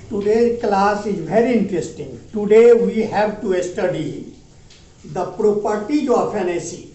Today's class is very interesting. Today we have to study the properties of an acid.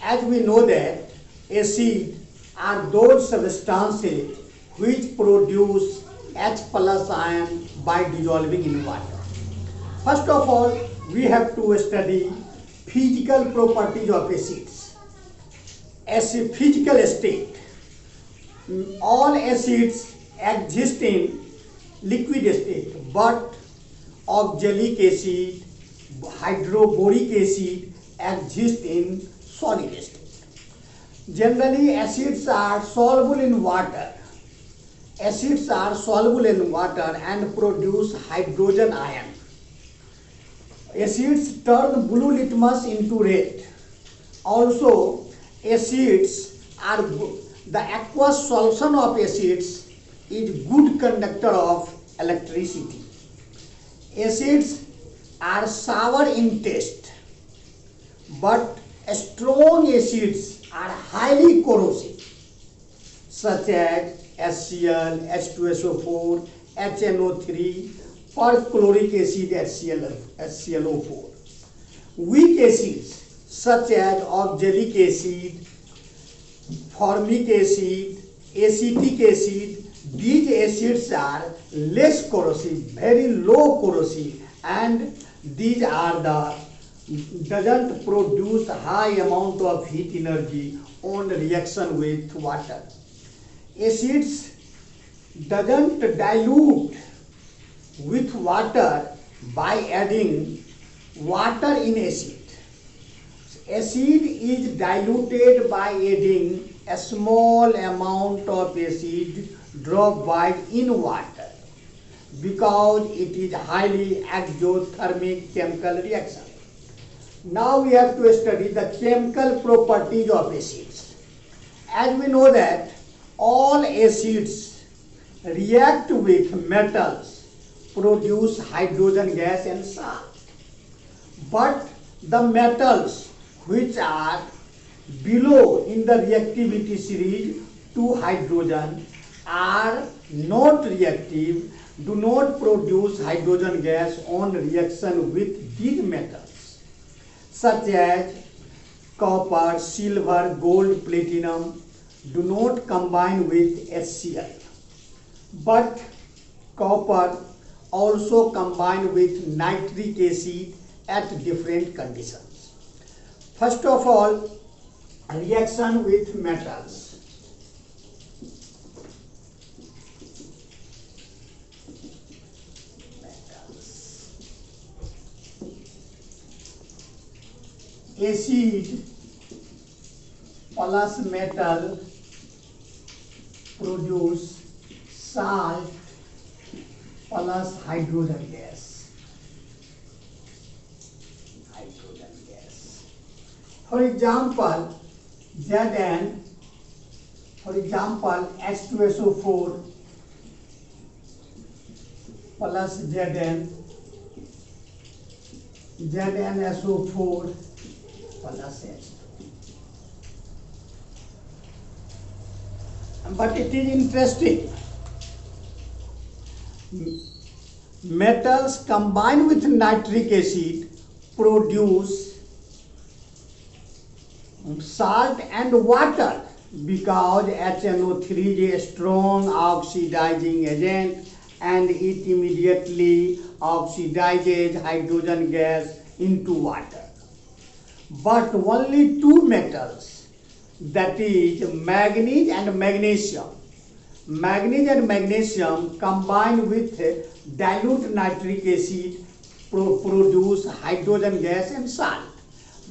As we know that acid are those substances which produce H plus ion by dissolving in water. First of all, we have to study physical properties of acids. As a physical state, all acids exist in liquid state, but oxalic acid, hydroboric acid exist in solid state. Generally, acids are soluble in water. Acids are soluble in water and produce hydrogen ion. Acids turn blue litmus into red. Also, acids are the aqueous solution of acids is good conductor of electricity. Acids are sour in taste, but strong acids are highly corrosive, such as HCl, H2SO4, HNO3, perchloric acid, HClO4. Weak acids such as oxalic acid, formic acid, acetic acid, these acids are less corrosive, very low corrosive, and these are doesn't produce high amount of heat energy on reaction with water. Acids doesn't dilute with water by adding water in acid. Acid is diluted by adding a small amount of acid dropwise in water because it is highly exothermic chemical reaction. Now we have to study the chemical properties of acids. As we know that all acids react with metals, produce hydrogen gas and salt. But the metals which are below in the reactivity series to hydrogen are not reactive, do not produce hydrogen gas on reaction with these metals, such as copper, silver, gold, platinum, do not combine with HCl. But copper also combine with nitric acid at different conditions. First of all, reaction with metals. Acid plus metal produce salt plus hydrogen gas. For example, Zn, for example, H2SO4 plus ZnSO4 plus H2. But it is interesting. Metals combined with nitric acid produce salt and water because HNO3 is a strong oxidizing agent and it immediately oxidizes hydrogen gas into water. But only two metals, that is manganese and magnesium. Manganese and magnesium combined with dilute nitric acid produce hydrogen gas and salt.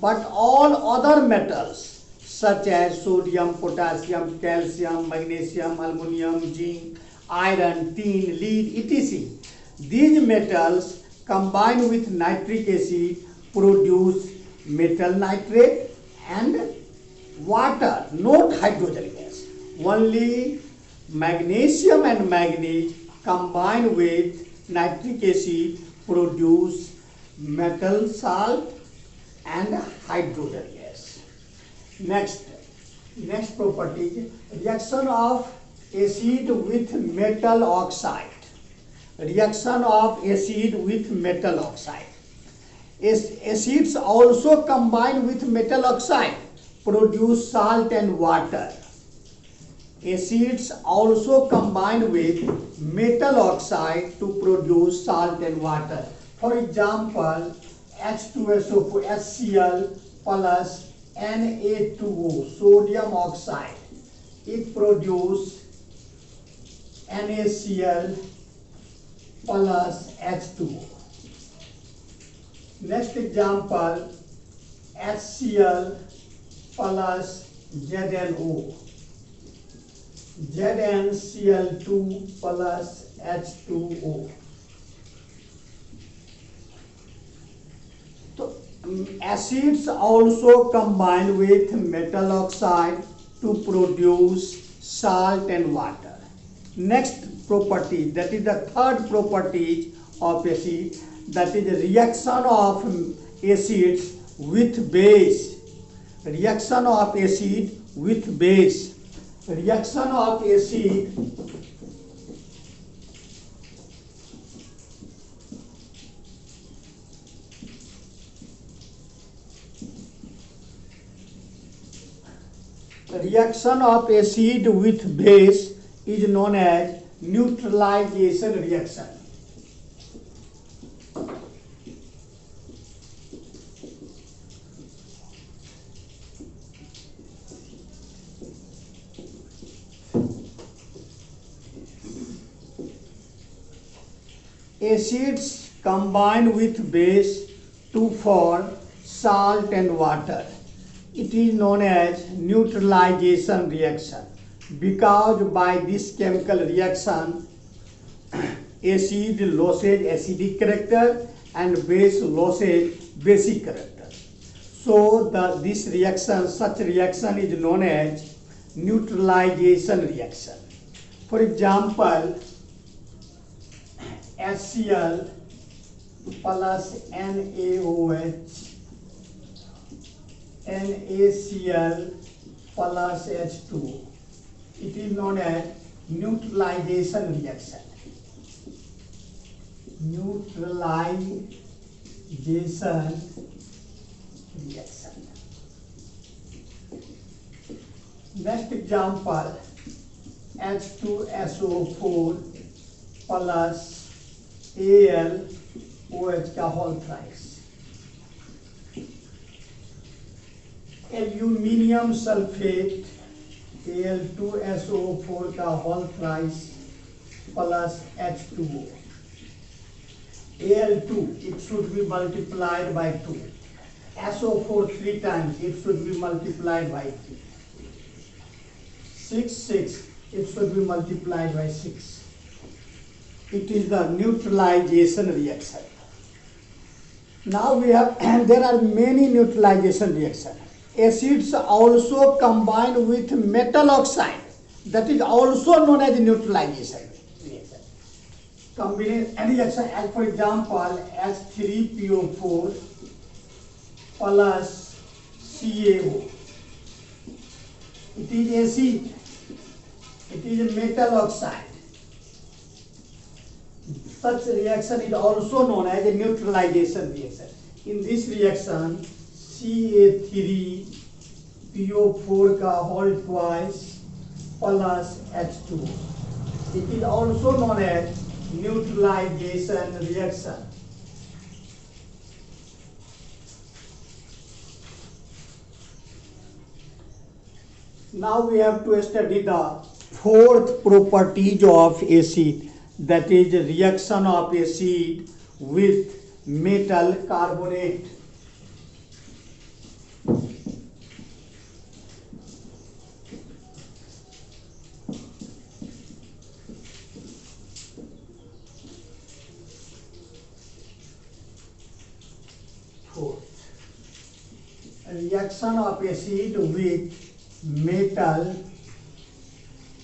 But all other metals such as sodium, potassium, calcium, magnesium, aluminum, zinc, iron, tin, lead, etc. These metals combined with nitric acid produce metal nitrate and water, not hydrogen gas. Only magnesium and manganese combined with nitric acid produce metal salt and hydrogen gas. Next property, reaction of acid with metal oxide. reaction of acid with metal oxide. Acids also combine with metal oxide, produce salt and water. Acids also combine with metal oxide to produce salt and water. For example, H2SO4, HCl plus Na2O, sodium oxide. It produces NaCl plus H2O. Next example, HCl plus ZnO. ZnCl2 plus H2O. So, acids also combine with metal oxide to produce salt and water. Next property, that is the third property of acid, that is the reaction of acids with base. Reaction of acid with base. Reaction of acid with base is known as neutralization reaction. Acids combine with base to form salt and water. It is known as neutralization reaction, because by this chemical reaction acid loses acidic character and base loses basic character. So such reaction is known as neutralization reaction. For example, HCl plus NaOH, NaCl plus H2O. It is known as neutralization reaction. Neutralization reaction. Next example, H2SO4 plus AlOH का whole thrice. Aluminium sulfate Al2SO4 का whole thrice plus H2O. Al2, it should be multiplied by 2. SO4 3 times, it should be multiplied by 3. 6, it should be multiplied by 6. It is the neutralization reaction. Now we have, and there are many neutralization reactions. Acids also combine with metal oxide. That is also known as neutralization reaction. Combination reaction, as for example, H3PO4 plus CaO. It is acid. It is a metal oxide. Such reaction is also known as a neutralization reaction. In this reaction, Ca3PO4 का whole twice plus H2O. It is also known as neutralization reaction. Now we have to study the fourth properties of acid, that is the reaction of acid with metal carbonate. Fourth, reaction of acid with metal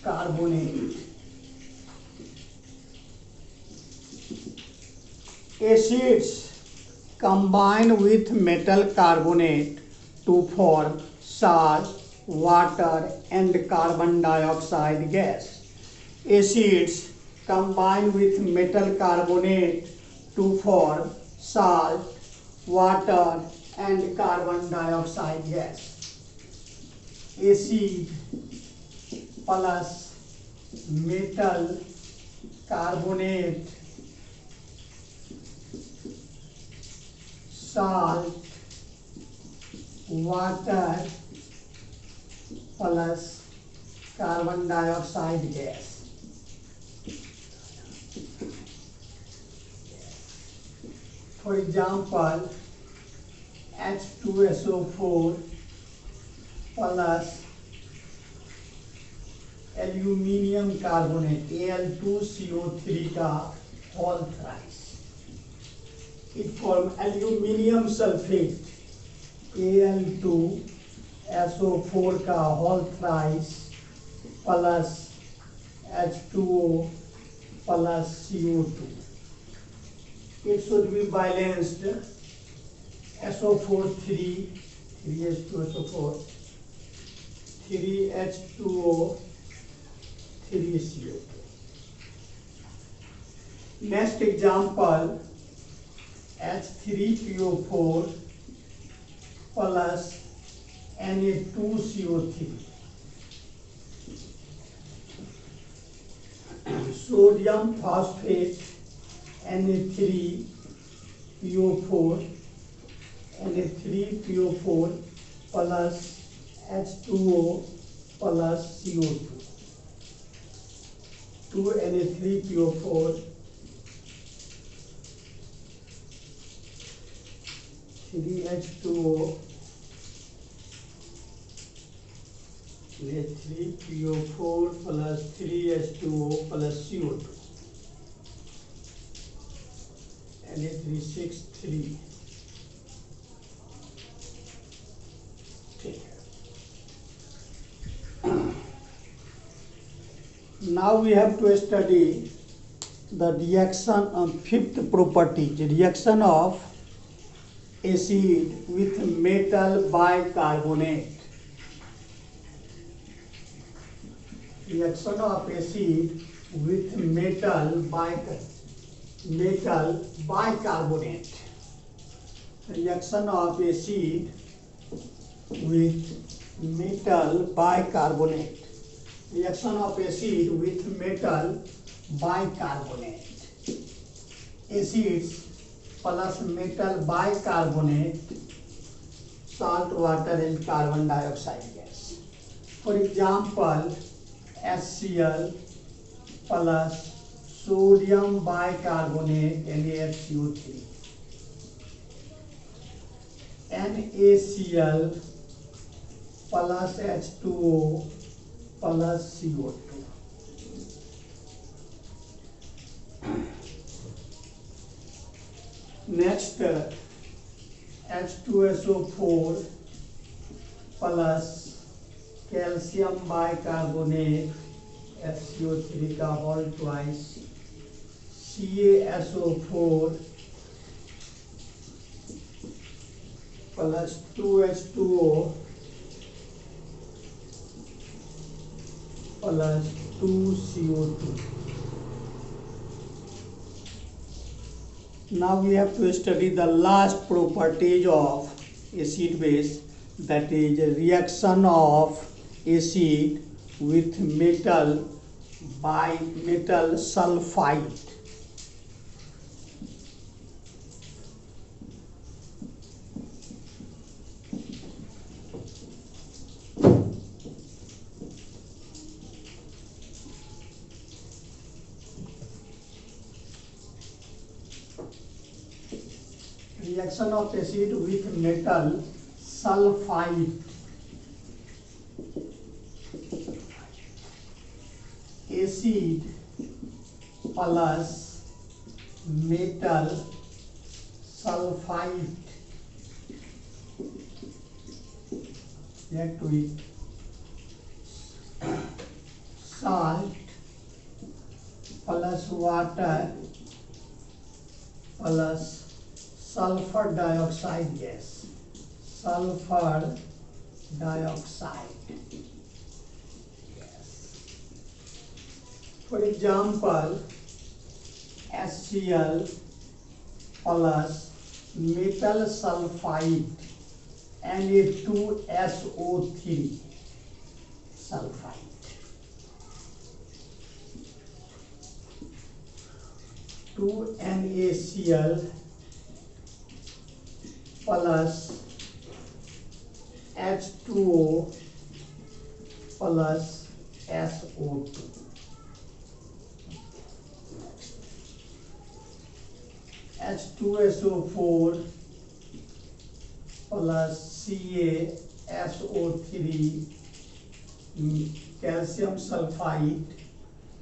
carbonate. Acids combine with metal carbonate to form salt, water and carbon dioxide gas. Acids combine with metal carbonate to form salt, water and carbon dioxide gas. Acid plus metal carbonate, salt, water plus carbon dioxide gas. For example, H2SO4 plus aluminium carbonate Al2CO3 का whole thrice. It forms aluminium sulfate Al2SO4 का whole thrice plus H2O plus CO2. It should be balanced. SO4 3H2SO4 3H2O 3CO2. Next example, H3PO4 plus Na2CO3. Sodium phosphate Na3PO4 plus H2O plus CO2. 2 Na3PO4 3H2O Na3PO4 plus 3H2O plus CO2 Na363. Now we have to study the reaction of fifth property, the reaction of acid with metal bicarbonate. Reaction of acid with metal bicarbonate. Reaction of acid with metal bicarbonate. Reaction of acid with metal bicarbonate. Acids plus metal bicarbonate, salt, water and carbon dioxide gas. For example, HCl plus sodium bicarbonate NaCO3. NaCl plus H2O plus CO2. Next, H2SO4 plus calcium bicarbonate FCO3 का whole twice, CaSO4 plus 2H2O plus 2CO2. Now we have to study the last properties of acid base, that is reaction of acid with metal bimetal sulfide. Reaction of acid with metal sulfide. Acid plus metal sulfide react with salt plus water plus sulfur dioxide gas. Sulfur dioxide gas. For example, HCl plus metal sulfide Na2SO3 sulfide. 2NaCl plus H2O plus SO2. H2SO4 plus CaSO3 calcium sulfide,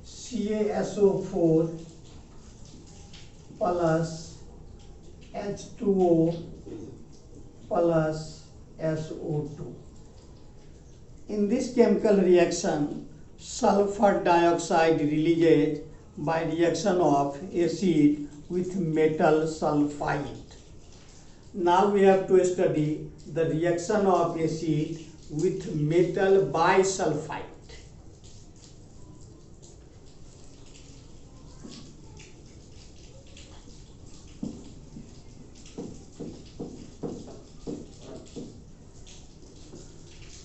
CaSO4 plus H2O plus SO2. In this chemical reaction, sulfur dioxide releases by reaction of acid with metal sulfide. Now we have to study the reaction of acid with metal bisulfite.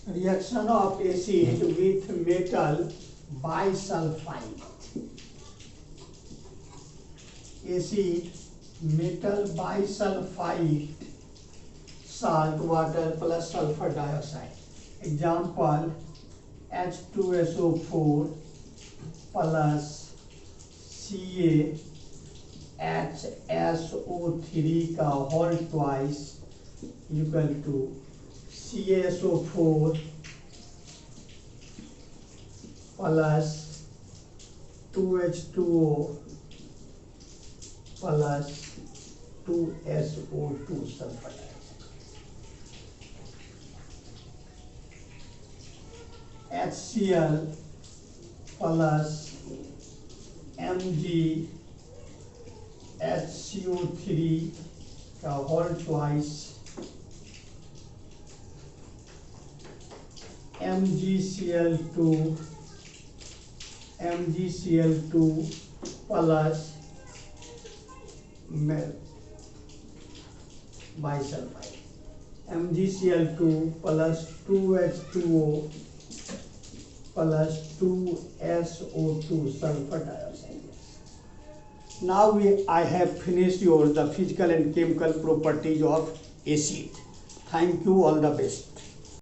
Reaction of acid with metal bisulfite. Acid, metal bisulfite, salt, water plus sulfur dioxide. Example, H2SO4 plus CaHSO3 का whole twice equal to CaSO4 plus 2H2O plus 2SO2 sulfur dioxide. HCl plus MgHCO3 का whole twice MgCl2 plus bisulfite. MgCl2 plus 2H2O plus 2SO2 sulfur dioxide. Now I have finished the physical and chemical properties of acid. Thank you, all the best.